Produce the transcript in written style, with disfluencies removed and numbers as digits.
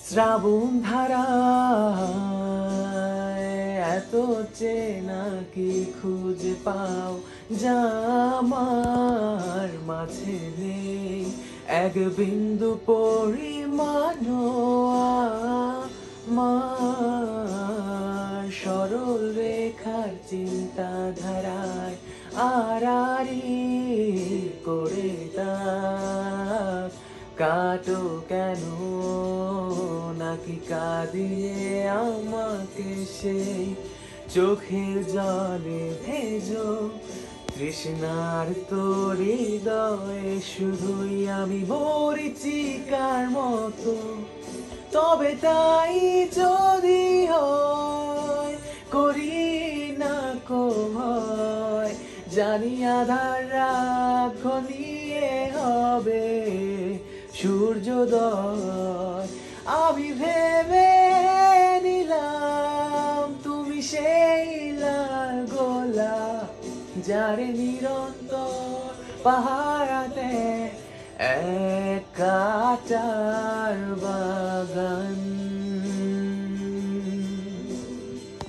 শ্রাবণ ধারায় এত চেনা কি খুঁজে পাও যা আমার মাঝে নেই এক বিন্দু পরিমাণও আমার সরল রেখার চিন্তাধারায় আড়াআড়ি করে দাগ কাটো কেন নাকি কাঁদিয়ে আমাকে সেই চোখের জলে ভেজো তৃষ্ণার তোর হৃদয়ে শুধুই আমি মরিচিকার মতো তবে তাই যদি হয় করি না কো ভয় জানি আধার রাত ঘনিয়ে হবে সূর্যোদয় আমি ভেবে নিলাম তুমি সেই লাল গোলাপ যারে নিরন্তর পাহারাতে এক কাটা